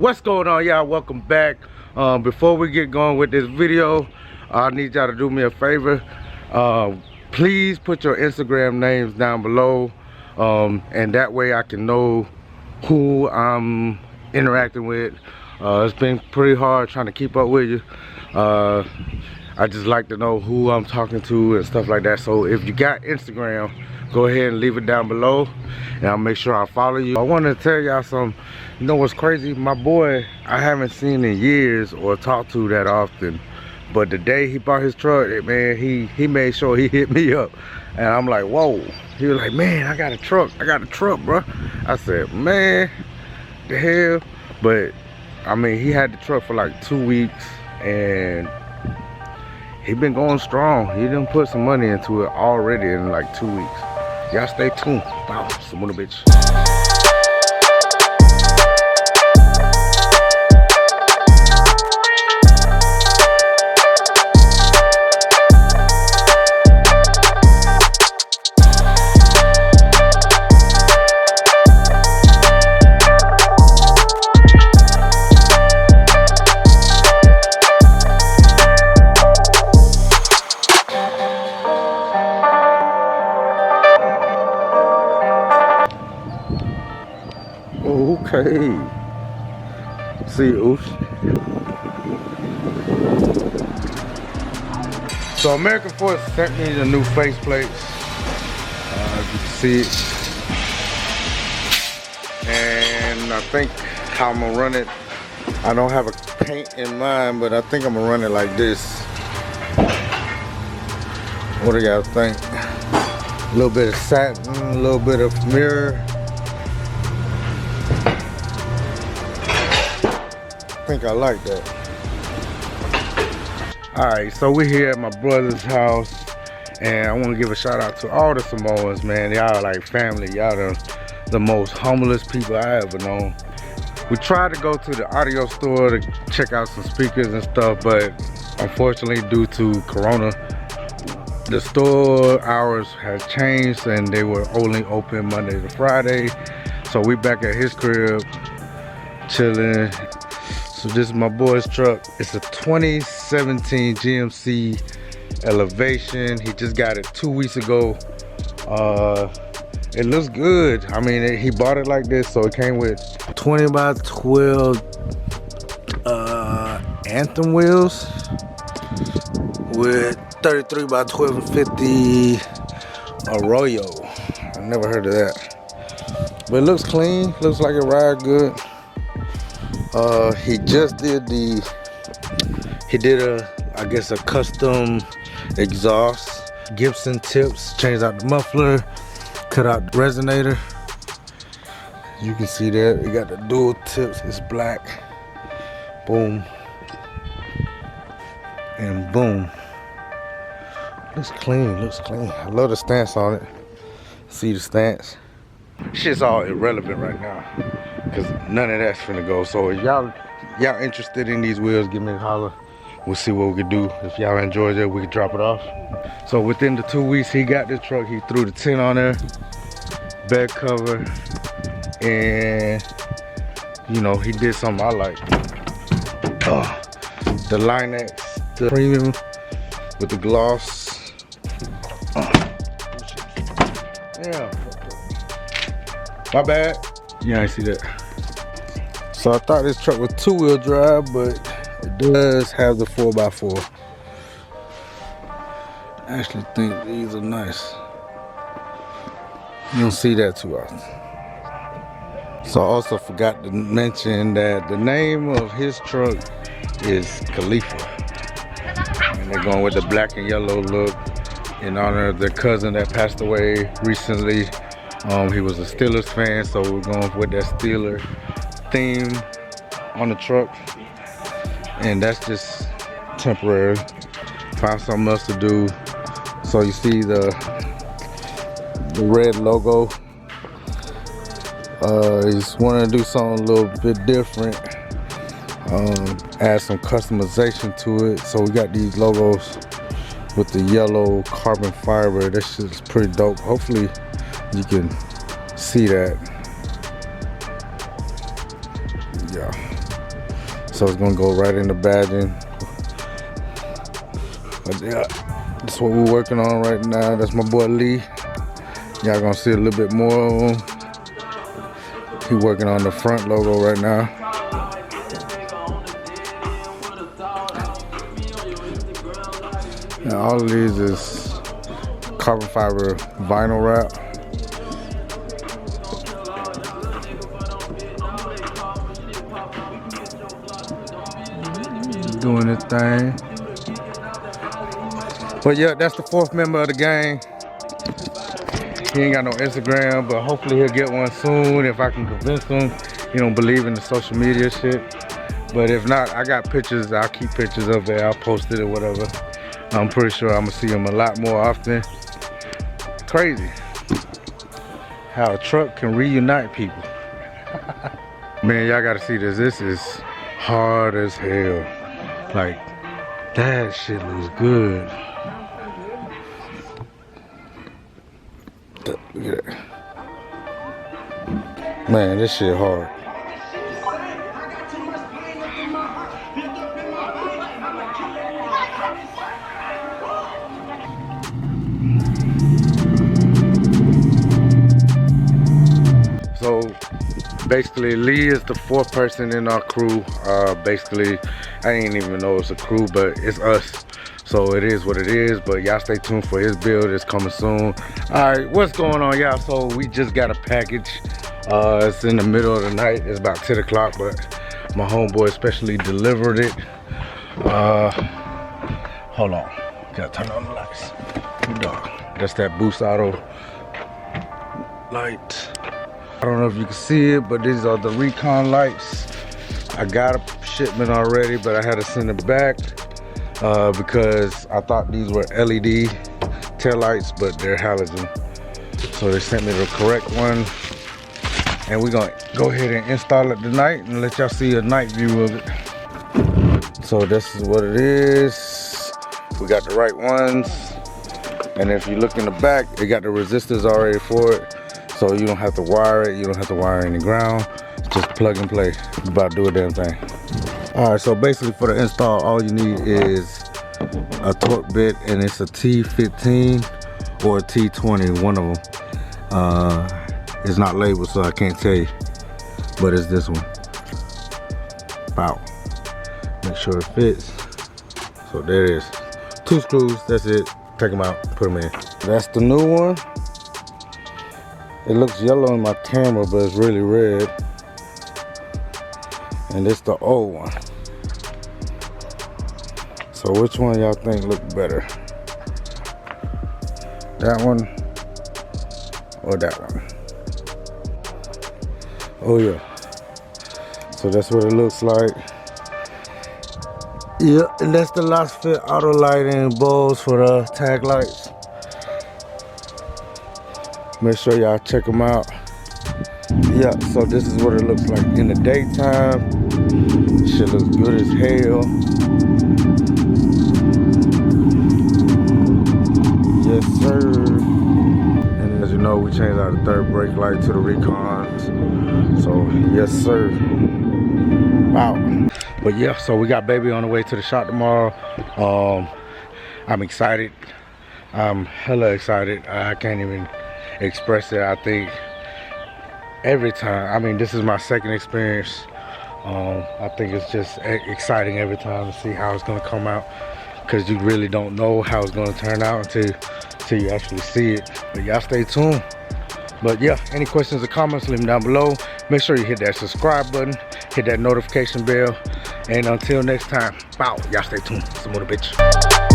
What's going on, y'all? Welcome back. Before we get going with this video, I need y'all to do me a favor. Please put your Instagram names down below, and that way I can know who I'm interacting with. It's been pretty hard trying to keep up with you. I just like to know who I'm talking to and stuff like that. So if you got Instagram, go ahead and leave it down below, and I'll make sure I follow you. I want to tell y'all something. You know what's crazy? My boy, I haven't seen in years or talked to that often, but the day he bought his truck, man, he made sure he hit me up, and I'm like, whoa. He was like, man, I got a truck, bro. I said, man, the hell. But I mean, he had the truck for like 2 weeks, and he been going strong. He done put some money into it already in like 2 weeks. Y'all stay tuned. Wow, some little bitch. Okay. See you. So American Force sent me the new faceplate. You can see it. And I think how I'm gonna run it, I don't have a paint in mind, but I think I'm gonna run it like this. What do y'all think? A little bit of satin, a little bit of mirror. I think I like that. Alright, so we're here at my brother's house, and I want to give a shout out to all the Samoans, man. Y'all like family. Y'all the most humblest people I ever known. We tried to go to the audio store to check out some speakers and stuff, but unfortunately due to Corona, the store hours has changed and they were only open Monday to Friday. So we back at his crib chilling. So this is my boy's truck. It's a 2017 GMC Elevation. He just got it 2 weeks ago. It looks good. I mean, he bought it like this, so it came with 20 by 12 Anthem wheels with 33 by 12 and 50 Arroyo. I never heard of that. But it looks clean. Looks like it ride good. He just did I guess a custom exhaust, Gibson tips, changed out the muffler, cut out the resonator. You can see that it got the dual tips. It's black. Boom and boom. Looks clean, looks clean. I love the stance on it. See the stance? Shit's all irrelevant right now, because none of that's finna go. So if y'all interested in these wheels, give me a holler. We'll see what we can do. If y'all enjoy it, we can drop it off. So within the 2 weeks he got this truck, he threw the tent on there, bed cover, and you know, he did something I like. The Linex, the premium with the gloss. Yeah. My bad. Yeah, I see that. So I thought this truck was 2-wheel drive, but it does have the 4x4. I actually think these are nice. You don't see that too often. So I also forgot to mention that the name of his truck is Khalifa. And they're going with the black and yellow look in honor of their cousin that passed away recently. He was a Steelers fan, so we're going with that Steeler theme on the truck, and that's just temporary. Find something else to do. So you see the red logo. He's wanting to do something a little bit different, add some customization to it. So we got these logos with the yellow carbon fiber. This shit's pretty dope. Hopefully you can see that. Yeah. So it's gonna go right in the badging. But yeah, that's what we're working on right now. That's my boy Lee. Y'all gonna see a little bit more of him. He working on the front logo right now. And all of these is carbon fiber vinyl wrap. Doing his thing. But yeah, that's the 4th member of the gang. He ain't got no Instagram, but hopefully he'll get one soon if I can convince him. He don't believe in the social media shit. But if not, I got pictures. I'll keep pictures of it. I'll post it or whatever. I'm pretty sure I'm gonna see him a lot more often. Crazy how a truck can reunite people. Man, y'all gotta see this. This is hard as hell. Like, that shit looks good. Look at that. Man, this shit hard. So basically, Lee is the 4th person in our crew. Basically, I didn't even know it's a crew, but it's us. So it is what it is, but y'all stay tuned for his build. It's coming soon. All right, what's going on, y'all? So we just got a package. It's in the middle of the night. It's about 10 o'clock, but my homeboy specially delivered it. Hold on, gotta turn on the lights. That's that Boost Auto light. I don't know if you can see it, but these are the Recon lights. I got a shipment already, but I had to send it back because I thought these were LED taillights, but they're halogen. So they sent me the correct one, and we're gonna go ahead and install it tonight and let y'all see a night view of it. So this is what it is. We got the right ones, and if you look in the back, it got the resistors already for it. So you don't have to wire it, you don't have to wire any ground. Just plug and play. You about to do a damn thing. All right, so basically for the install, all you need is a torque bit, and it's a T15 or a T20, one of them. It's not labeled, so I can't tell you, but it's this one. Wow. Make sure it fits. So there it is. 2 screws, that's it. Take them out, put them in. That's the new one. It looks yellow in my camera, but it's really red. And it's the old one. So which one y'all think look better? That one or that one? Oh yeah. So that's what it looks like. Yeah, and that's the last fit auto lighting bulbs for the tag lights. Make sure y'all check them out. Yeah, so this is what it looks like in the daytime. Shit looks good as hell. Yes, sir. And as you know, we changed out the 3rd brake light to the Recons. So, yes, sir. Wow. But yeah, so we got baby on the way to the shop tomorrow. I'm excited. I'm hella excited. I can't even express it. I think every time, I mean, this is my 2nd experience. I think it's just exciting every time to see how it's gonna come out, because you really don't know how it's gonna turn out until you actually see it. But y'all stay tuned. But yeah, any questions or comments, leave them down below. Make sure you hit that subscribe button, hit that notification bell, and until next time, bow. Y'all stay tuned. Some more bitch.